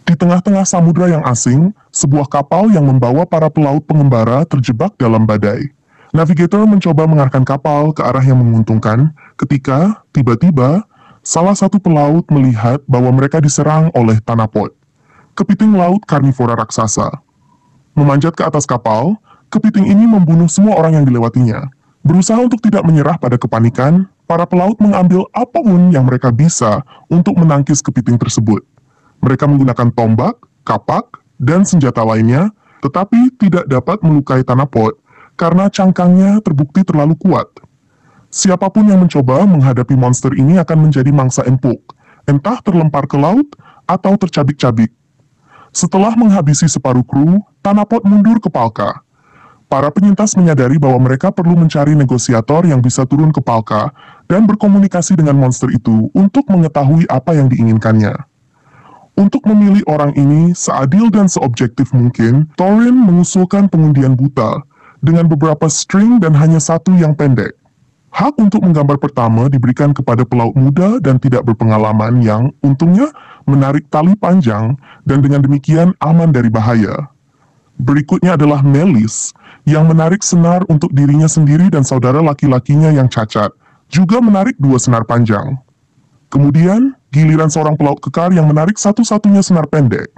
Di tengah-tengah samudra yang asing, sebuah kapal yang membawa para pelaut pengembara terjebak dalam badai. Navigator mencoba mengarahkan kapal ke arah yang menguntungkan, ketika, tiba-tiba, salah satu pelaut melihat bahwa mereka diserang oleh Tanapod, kepiting laut karnivora raksasa. Memanjat ke atas kapal, kepiting ini membunuh semua orang yang dilewatinya. Berusaha untuk tidak menyerah pada kepanikan, para pelaut mengambil apapun yang mereka bisa untuk menangkis kepiting tersebut. Mereka menggunakan tombak, kapak, dan senjata lainnya, tetapi tidak dapat melukai Tanapod karena cangkangnya terbukti terlalu kuat. Siapapun yang mencoba menghadapi monster ini akan menjadi mangsa empuk, entah terlempar ke laut atau tercabik-cabik. Setelah menghabisi separuh kru, Tanapod mundur ke Palka. Para penyintas menyadari bahwa mereka perlu mencari negosiator yang bisa turun ke Palka dan berkomunikasi dengan monster itu untuk mengetahui apa yang diinginkannya. Untuk memilih orang ini seadil dan seobjektif mungkin, Thorin mengusulkan pengundian buta dengan beberapa string dan hanya satu yang pendek. Hak untuk menggambar pertama diberikan kepada pelaut muda dan tidak berpengalaman yang, untungnya, menarik tali panjang dan dengan demikian aman dari bahaya. Berikutnya adalah Melis, yang menarik senar untuk dirinya sendiri dan saudara laki-lakinya yang cacat, juga menarik 2 senar panjang. Kemudian, giliran seorang pelaut kekar yang menarik satu-satunya senar pendek.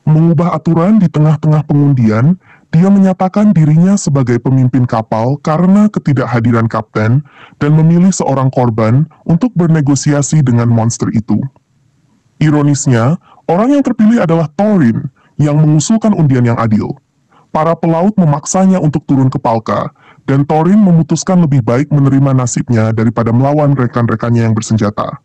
Mengubah aturan di tengah-tengah pengundian, dia menyatakan dirinya sebagai pemimpin kapal karena ketidakhadiran kapten dan memilih seorang korban untuk bernegosiasi dengan monster itu. Ironisnya, orang yang terpilih adalah Thorin yang mengusulkan undian yang adil. Para pelaut memaksanya untuk turun ke Palka, dan Thorin memutuskan lebih baik menerima nasibnya daripada melawan rekan-rekannya yang bersenjata.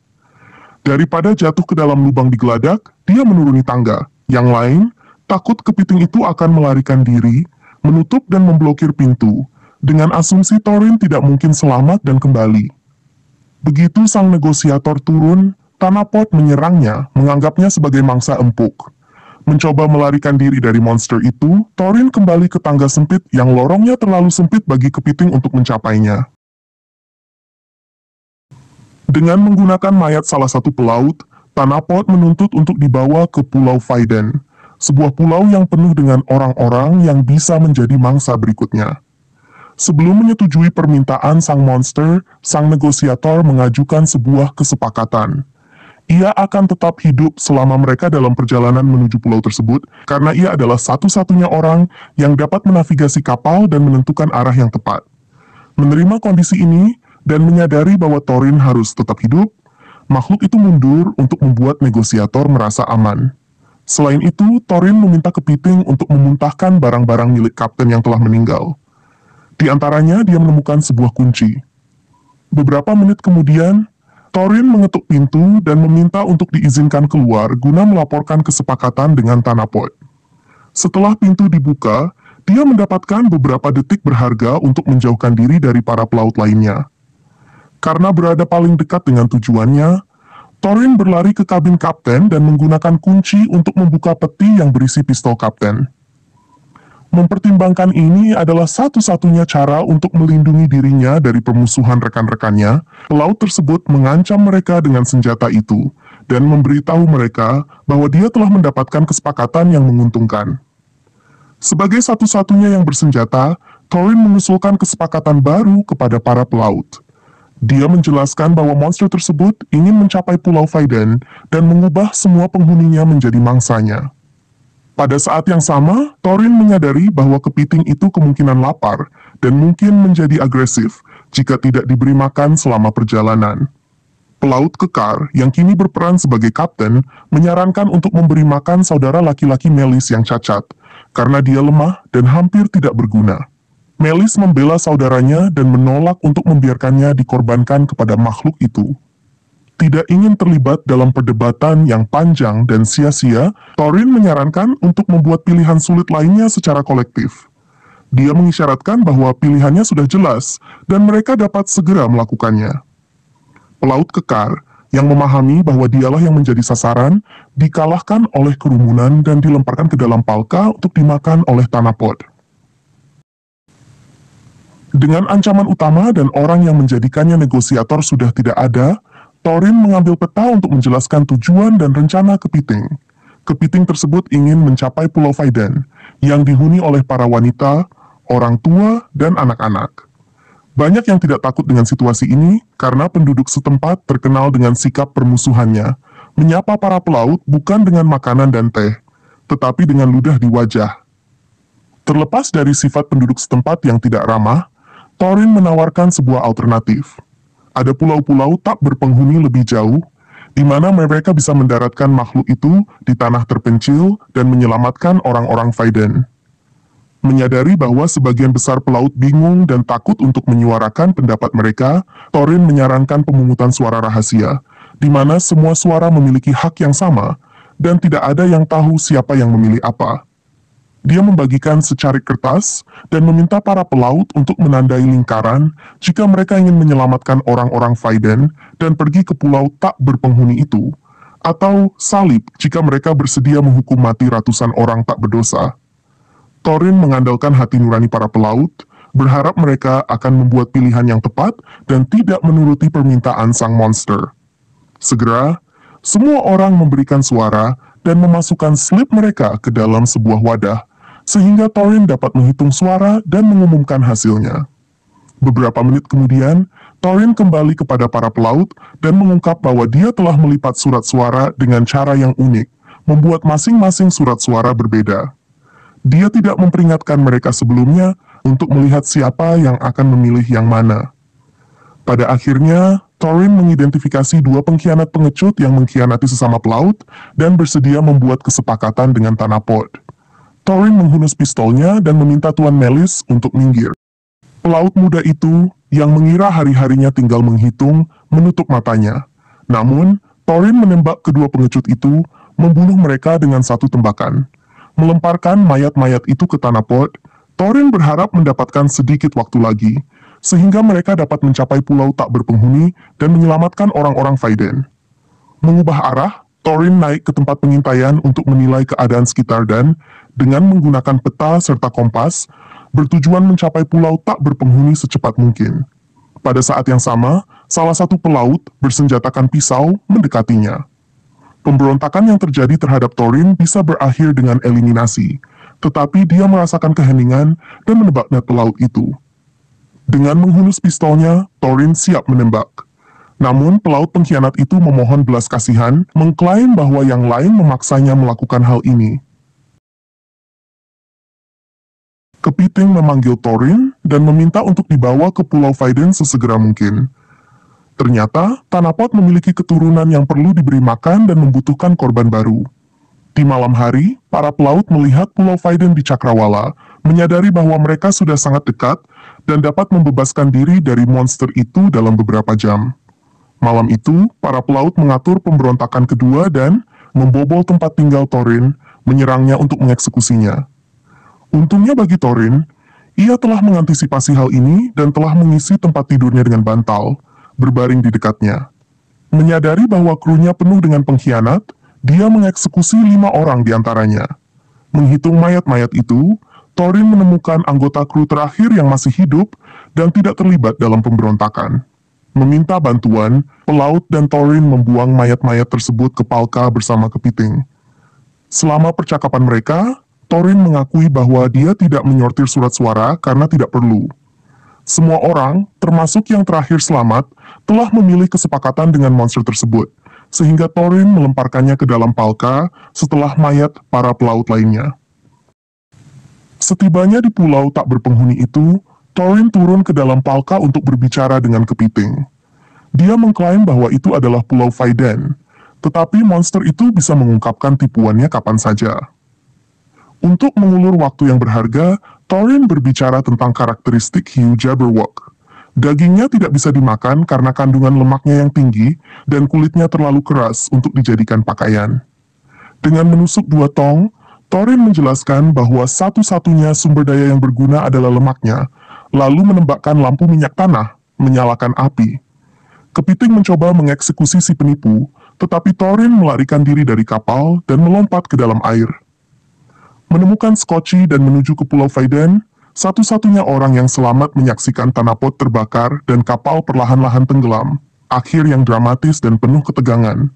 Daripada jatuh ke dalam lubang di geladak, dia menuruni tangga. Yang lain, takut kepiting itu akan melarikan diri, menutup dan memblokir pintu, dengan asumsi Thorin tidak mungkin selamat dan kembali. Begitu sang negosiator turun, Tanapod menyerangnya, menganggapnya sebagai mangsa empuk. Mencoba melarikan diri dari monster itu, Thorin kembali ke tangga sempit yang lorongnya terlalu sempit bagi kepiting untuk mencapainya. Dengan menggunakan mayat salah satu pelaut, Tanapod menuntut untuk dibawa ke Pulau Faiden, sebuah pulau yang penuh dengan orang-orang yang bisa menjadi mangsa berikutnya. Sebelum menyetujui permintaan sang monster, sang negosiator mengajukan sebuah kesepakatan. Ia akan tetap hidup selama mereka dalam perjalanan menuju pulau tersebut, karena ia adalah satu-satunya orang yang dapat menavigasi kapal dan menentukan arah yang tepat. Menerima kondisi ini, dan menyadari bahwa Thorin harus tetap hidup, makhluk itu mundur untuk membuat negosiator merasa aman. Selain itu, Thorin meminta kepiting untuk memuntahkan barang-barang milik kapten yang telah meninggal. Di antaranya, dia menemukan sebuah kunci. Beberapa menit kemudian, Thorin mengetuk pintu dan meminta untuk diizinkan keluar guna melaporkan kesepakatan dengan Tanapod. Setelah pintu dibuka, dia mendapatkan beberapa detik berharga untuk menjauhkan diri dari para pelaut lainnya. Karena berada paling dekat dengan tujuannya, Thorin berlari ke kabin kapten dan menggunakan kunci untuk membuka peti yang berisi pistol kapten. Mempertimbangkan ini adalah satu-satunya cara untuk melindungi dirinya dari permusuhan rekan-rekannya, pelaut tersebut mengancam mereka dengan senjata itu, dan memberitahu mereka bahwa dia telah mendapatkan kesepakatan yang menguntungkan. Sebagai satu-satunya yang bersenjata, Thorin mengusulkan kesepakatan baru kepada para pelaut. Dia menjelaskan bahwa monster tersebut ingin mencapai Pulau Faiden dan mengubah semua penghuninya menjadi mangsanya. Pada saat yang sama, Thorin menyadari bahwa kepiting itu kemungkinan lapar dan mungkin menjadi agresif jika tidak diberi makan selama perjalanan. Pelaut kekar yang kini berperan sebagai kapten menyarankan untuk memberi makan saudara laki-laki Melis yang cacat, karena dia lemah dan hampir tidak berguna. Melis membela saudaranya dan menolak untuk membiarkannya dikorbankan kepada makhluk itu. Tidak ingin terlibat dalam perdebatan yang panjang dan sia-sia, Thorin menyarankan untuk membuat pilihan sulit lainnya secara kolektif. Dia mengisyaratkan bahwa pilihannya sudah jelas dan mereka dapat segera melakukannya. Pelaut kekar yang memahami bahwa dialah yang menjadi sasaran, dikalahkan oleh kerumunan dan dilemparkan ke dalam palka untuk dimakan oleh Tanapod. Dengan ancaman utama dan orang yang menjadikannya negosiator sudah tidak ada, Thorin mengambil peta untuk menjelaskan tujuan dan rencana kepiting. Kepiting tersebut ingin mencapai Pulau Faiden, yang dihuni oleh para wanita, orang tua, dan anak-anak. Banyak yang tidak takut dengan situasi ini karena penduduk setempat terkenal dengan sikap permusuhannya, menyapa para pelaut bukan dengan makanan dan teh, tetapi dengan ludah di wajah. Terlepas dari sifat penduduk setempat yang tidak ramah, Thorin menawarkan sebuah alternatif. Ada pulau-pulau tak berpenghuni lebih jauh, di mana mereka bisa mendaratkan makhluk itu di tanah terpencil dan menyelamatkan orang-orang Faiden. Menyadari bahwa sebagian besar pelaut bingung dan takut untuk menyuarakan pendapat mereka, Thorin menyarankan pemungutan suara rahasia, di mana semua suara memiliki hak yang sama, dan tidak ada yang tahu siapa yang memilih apa. Dia membagikan secarik kertas dan meminta para pelaut untuk menandai lingkaran jika mereka ingin menyelamatkan orang-orang Faiden dan pergi ke pulau tak berpenghuni itu, atau salib jika mereka bersedia menghukum mati ratusan orang tak berdosa. Thorin mengandalkan hati nurani para pelaut, berharap mereka akan membuat pilihan yang tepat dan tidak menuruti permintaan sang monster. Segera, semua orang memberikan suara dan memasukkan slip mereka ke dalam sebuah wadah, sehingga Thorin dapat menghitung suara dan mengumumkan hasilnya. Beberapa menit kemudian, Thorin kembali kepada para pelaut dan mengungkap bahwa dia telah melipat surat suara dengan cara yang unik, membuat masing-masing surat suara berbeda. Dia tidak memperingatkan mereka sebelumnya untuk melihat siapa yang akan memilih yang mana. Pada akhirnya, Thorin mengidentifikasi dua pengkhianat pengecut yang mengkhianati sesama pelaut dan bersedia membuat kesepakatan dengan Tanapod. Thorin menghunus pistolnya dan meminta Tuan Melis untuk minggir. Pelaut muda itu, yang mengira hari-harinya tinggal menghitung, menutup matanya. Namun, Thorin menembak kedua pengecut itu, membunuh mereka dengan satu tembakan. Melemparkan mayat-mayat itu ke Tanapod, Thorin berharap mendapatkan sedikit waktu lagi, sehingga mereka dapat mencapai pulau tak berpenghuni dan menyelamatkan orang-orang Faiden. Mengubah arah, Thorin naik ke tempat pengintaian untuk menilai keadaan sekitar dan, dengan menggunakan peta serta kompas, bertujuan mencapai pulau tak berpenghuni secepat mungkin. Pada saat yang sama, salah satu pelaut bersenjatakan pisau mendekatinya. Pemberontakan yang terjadi terhadap Thorin bisa berakhir dengan eliminasi, tetapi dia merasakan keheningan dan menebaknya pelaut itu. Dengan menghunus pistolnya, Thorin siap menembak. Namun, pelaut pengkhianat itu memohon belas kasihan, mengklaim bahwa yang lain memaksanya melakukan hal ini. Kepiting memanggil Thorin dan meminta untuk dibawa ke Pulau Faiden sesegera mungkin. Ternyata, Tanapod memiliki keturunan yang perlu diberi makan dan membutuhkan korban baru. Di malam hari, para pelaut melihat Pulau Faiden di Cakrawala, menyadari bahwa mereka sudah sangat dekat dan dapat membebaskan diri dari monster itu dalam beberapa jam. Malam itu, para pelaut mengatur pemberontakan kedua dan membobol tempat tinggal Thorin, menyerangnya untuk mengeksekusinya. Untungnya bagi Thorin, ia telah mengantisipasi hal ini dan telah mengisi tempat tidurnya dengan bantal, berbaring di dekatnya. Menyadari bahwa krunya penuh dengan pengkhianat, dia mengeksekusi 5 orang di antaranya. Menghitung mayat-mayat itu, Thorin menemukan anggota kru terakhir yang masih hidup dan tidak terlibat dalam pemberontakan. Meminta bantuan, pelaut dan Thorin membuang mayat-mayat tersebut ke Palka bersama kepiting. Selama percakapan mereka, Thorin mengakui bahwa dia tidak menyortir surat suara karena tidak perlu. Semua orang, termasuk yang terakhir selamat, telah memilih kesepakatan dengan monster tersebut, sehingga Thorin melemparkannya ke dalam Palka setelah mayat para pelaut lainnya. Setibanya di pulau tak berpenghuni itu, Thorin turun ke dalam Palka untuk berbicara dengan kepiting. Dia mengklaim bahwa itu adalah Pulau Faiden, tetapi monster itu bisa mengungkapkan tipuannya kapan saja. Untuk mengulur waktu yang berharga, Thorin berbicara tentang karakteristik hiu Jabberwock. Dagingnya tidak bisa dimakan karena kandungan lemaknya yang tinggi dan kulitnya terlalu keras untuk dijadikan pakaian. Dengan menusuk 2 tong, Thorin menjelaskan bahwa satu-satunya sumber daya yang berguna adalah lemaknya, lalu menembakkan lampu minyak tanah, menyalakan api. Kepiting mencoba mengeksekusi si penipu, tetapi Thorin melarikan diri dari kapal dan melompat ke dalam air. Menemukan Scotchy dan menuju ke Pulau Faiden, satu-satunya orang yang selamat menyaksikan Tanapod terbakar dan kapal perlahan-lahan tenggelam. Akhir yang dramatis dan penuh ketegangan,